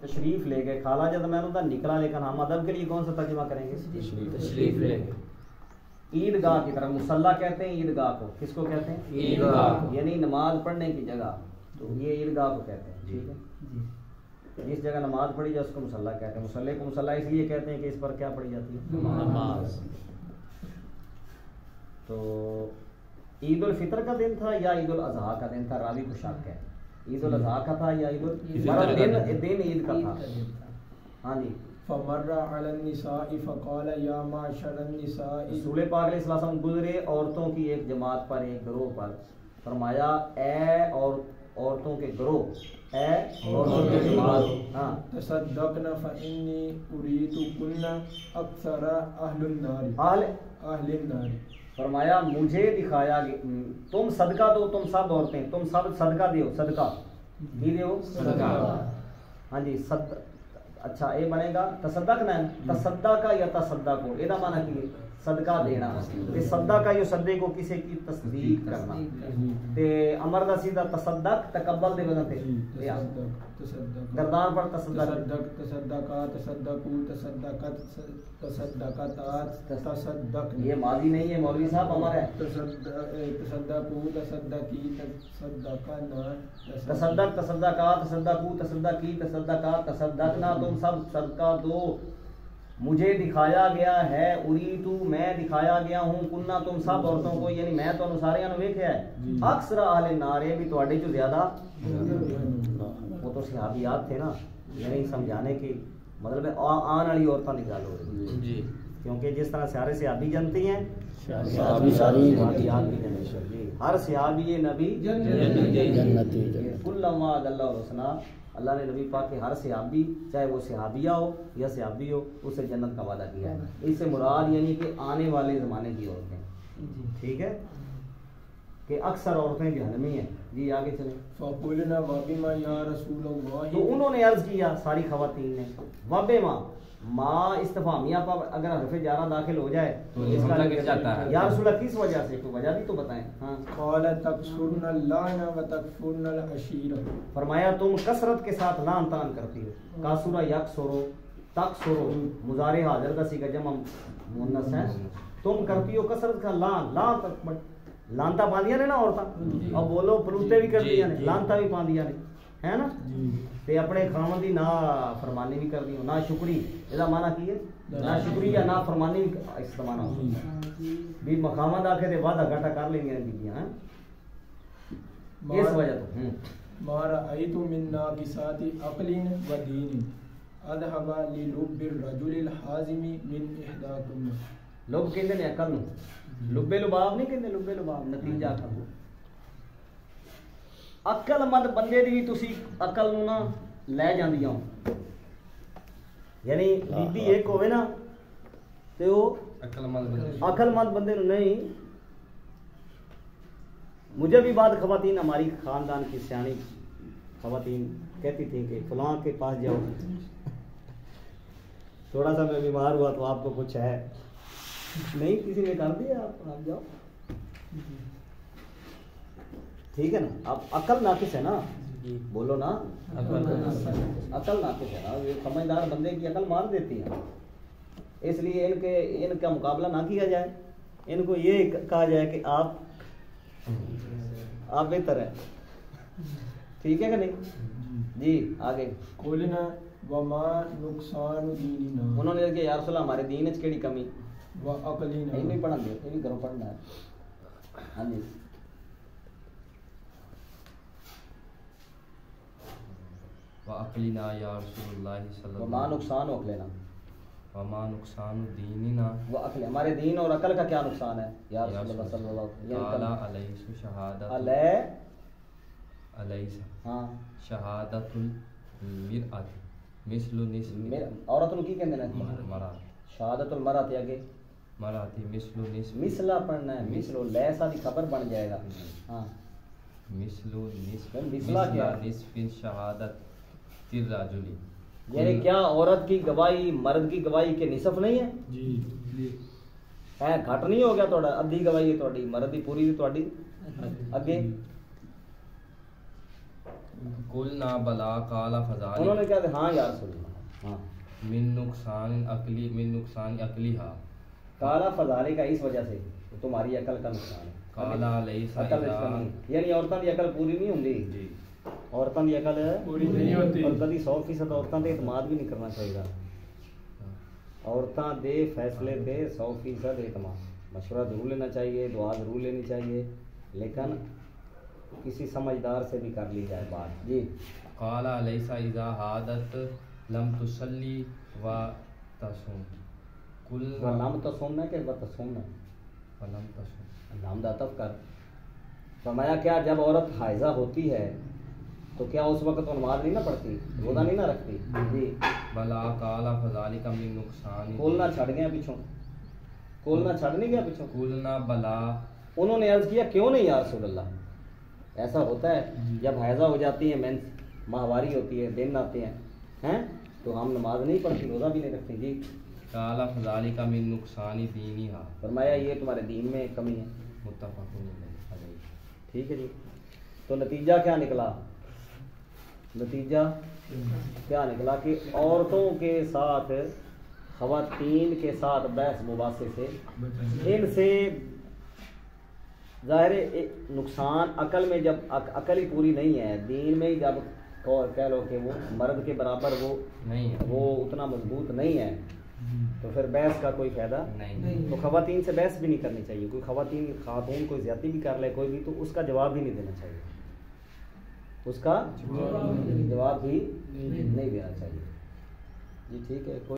تشریف لے گئے خالہ جد میں نے نکلا، لیکن ہم ادب کے لیے کون سا ترجمہ کریں گے؟ تشریف لے گئے عیدگاہ کی طرف. مصلی کہتے ہیں عیدگاہ کو. کس کو کہتے ہیں؟ عیدگاہ، یعنی نماز پڑھنے کی جگہ. تو یہ عیدگاہ کو کہتے ہیں. ٹھیک ہے، جس جگہ نماز پڑھی جائے اس کو مصلی کہتے ہیں. مصلی کو مصلی اس لیے کہتے ہیں کہ اس پر کیا پڑھی جاتی ہے؟ نماز. تو عید الفطر کا دن تھا یا عید الاضحیٰ کا دن تھا؟ راوی کو شک ہے. عید الاضحیٰ کا تھا یا عید دن عید کا تھا؟ ہاں جی. فمر علی النساء فقال یا معشر النساء، رسول پاک علیہ السلام گزرے عورتوں کی ایک جماعت پر، ایک گروہ پر. فرمایا اے اور عورتوں کے گروہ، اے عورتوں کے جماعت، ہاں تصدقن فانی اریتکن اکثر اہل النار، اہل النار. فرمایا مجھے دکھایا تم صدقہ دو، تم سب عورتیں، تم سب صدقہ دیو. صدقہ کی دیو؟ صدقہ. ہاں جی. اچھا یہ بنے گا تصدق نا، تصدق کا یا تصدق کو، یہ معنی کی صدقہ دینا. صدقہ کا یہ صدقے کو کسی کی تصدیق کرنا. تے امر دا سیدھا تصدق تقبل دے وجہ تے گردان پر تصدق، تصدقا، تصدقو، تصدقت، تصدقتات، تصدق. یہ ماضی نہیں ہے مولوی صاحب، امر ہے. تصدقو، تصدقی، تصدقنا، تصدق، تصدقا، تصدقو، تصدقی، تصدقات، تصدقنا. تم سب صدقہ دو. مجھے دکھایا گیا ہے، اریتو میں دکھایا گیا ہوں، کننا تم سب عورتوں کو، یعنی میں تو سارے نو ویکھیا ہے. اکثر اہل نار بھی تواڈے چوں زیادہ. وہ تو صحابیات تھے نا، یعنی سمجھانے کی مطلب آن والی عورتوں کی گل ہو رہی ہے جی. کیونکہ جس طرح سارے صحابی جانتی ہیں، صحابیات بھی جانتے ہیں. ہر صحابی نبی جنتی، کل ما اللہ رسنا. اللہ نے نبی پاک کے ہر صحابی، چاہے وہ صحابیہ ہو یا صحابی ہو، اسے جنت کا وعدہ کیا ہے. اس سے مراد یعنی کہ آنے والے زمانے کی عورتیں. ٹھیک ہے کہ اکثر عورتیں جہنمی ہیں. جی آگے چلیں. فقلنا وبما یا رسول اللہ، تو انہوں نے عرض کیا ساری خواتین نے، وبما ما استفہامیہ پر اگر حرف جارہ داخل ہو جائے تو اس کا گر جاتا ہے. یا رسول اللہ کس وجہ سے؟ کوئی وجہ بھی تو بتائیں. ہاں. قال تکثرن اللعن وتکفرن العشیرہ. فرمایا تم کثرت کے ساتھ لعن طعن کرتی ہو. کاسورہ یکسرو، تکسرو مضارع حاضر کا صیغہ جمع مؤنث ہے. تم کرتی ہو کثرت کا لعن. لعن لانتا پاندیاں نے نا عورتاں، اب بولو پلوتے بھی کرتی ہیں، لانتا بھی پاندیاں نے، ہے نا. تے اپنے خاوند دی نا فرمانی بھی کر دی، نا شکری. یہ معنی کی ہے نا شکری یا نا فرمانی استعمال ہوتی بھی. خاوند آ کے تے وعدہ گھاٹا کر لیں گے بیبیاں اس وجہ تو. ما رأیت من ناقصات عقل و دین اذهب للب الرجل الحازم من احداکم. لب کہندے نے عقل نو، لبے لباب نہیں کہندے، لبے لباب نتیجہ کرو. عقل مند بندے دی بھی تسی عقل نو نا لے جاندیاں ہو. یعنی بی بی ایک ہوئے نا تے وہ عقل مند بندے نو نہیں. مجھے بھی بعد خواتین، ہماری خاندان کی سیانی خواتین کہتی تھیں کہ فلاں کے پاس جاؤ، تھوڑا سا میں بیمار ہوا تو آپ کو کچھ ہے نہیں، کسی نے کر دیا، آپ جاؤ. ٹھیک ہے نا. اب عقل ناقص ہے نا، بولو نا، عقل ناقص ہے نا. یہ سمجھدار بندے کی عقل مار دیتی ہے. اس لیے ان کا مقابلہ نہ کیا جائے. ان کو یہ کہا جائے کہ آپ بہتر ہے. ٹھیک ہے کہ نہیں؟ جی آگے. قلنا وما نقصان دیننا. انہوں نے کہا یا رسول اللہ ہمارے دین وچ کیڑی کمی؟ وعقلنا. یہ نہیں پڑھا دے، یہ بھی گھروں پڑھنا ہے. ہاں جی. وعقلنا یا رسول اللہ صلی اللہ علیہ وسلم. وما نقصان عقلنا، وما نقصان دیننا. وہ عقل، ہمارے دین اور عقل کا کیا نقصان ہے یا رسول اللہ صلی اللہ علیہ وسلم؟ تعالی علیہ شہادت علیہ ہاں شہادت المرأۃ مثل نصف. عورت نو کی کہندے نے؟ مرأۃ. شہادت المرأۃ آگے مرأۃ مثل نصف. مثلا پڑھنا ہے، مثل لیسا دی خبر بن جائے گا. ہاں مثل نصف. مثلا کیا؟ نصف شہادت الرجل. یعنی کیا عورت کی گواہی مرد کی گواہی کے نصف نہیں ہے؟ جی ہے گھٹ نہیں ہو گیا تھوڑا؟ ادھی گواہی ہے تھوڑی، مرد دی پوری دی تھوڑی. اگے قلنا بلا قال انہوں فذلک نے کہا کہ ہاں یا رسول اللہ، ہاں من نقصان عقلی ہا کالا فضالے کا اس وجہ سے تمہاری عقل کا نقصان ہے. قالا لیس عقل اس کا نہیں، یعنی عورتوں کی عقل پوری نہیں ہوندی، جی عورتوں کی عقل پوری نہیں ہوتی. اور کبھی 100% عورتوں تے اعتماد بھی نہیں کرنا چاہیے. عورتوں دے فیصلے تے 100% اعتماد، مشورہ ضرور لینا چاہیے، دعا ضرور لینی چاہیے، لیکن کسی سمجھدار سے بھی کر لی جائے بات. جی قال لیس اذا حادت لم تصلی و تصوم کل نام تو سننا کہ تصوم ہے، ولم تصوم نام داتف کر. فرمایا کیا جب عورت حائضہ ہوتی ہے تو کیا اس وقت وہ نماز نہیں نہ پڑھتی، روزہ نہیں نہ رکھتی؟ جی بلا قال فذلک من نقصان کھولنا چھڑ گیا پیچھوں، کھولنا چھڑ نہیں گیا پیچھوں. قلنا بلا انہوں نے عرض کیا کیوں نہیں یا رسول اللہ، ایسا ہوتا ہے جب حیضہ ہو جاتی ہے، مینس ماہواری ہوتی ہے، دن آتے ہیں تو ہم نماز نہیں پڑھتی، روزہ بھی نہیں رکھتے. جی قال فذلک من نقصان دینھا فرمایا یہ تمہارے دین میں کمی ہے. متفق علیہ. ٹھیک ہے جی. تو نتیجہ کیا نکلا؟ نتیجہ کیا نکلا کہ عورتوں کے ساتھ، خواتین کے ساتھ بحث مباحثے سے، ان سے ظاہر نقصان عقل میں، جب عقل ہی پوری نہیں ہے، دین میں ہی جب کہہ لو کہ وہ مرد کے برابر وہ نہیں ہے، وہ اتنا مضبوط نہیں ہے، تو پھر بحث کا کوئی فائدہ نہیں. تو خواتین سے بحث بھی نہیں کرنی چاہیے. کوئی خاتون کوئی زیادتی بھی کر لے کوئی بھی، تو اس کا جواب بھی نہیں دینا چاہیے، اس کا جواب بھی نہیں دینا چاہیے. جی ٹھیک ہے.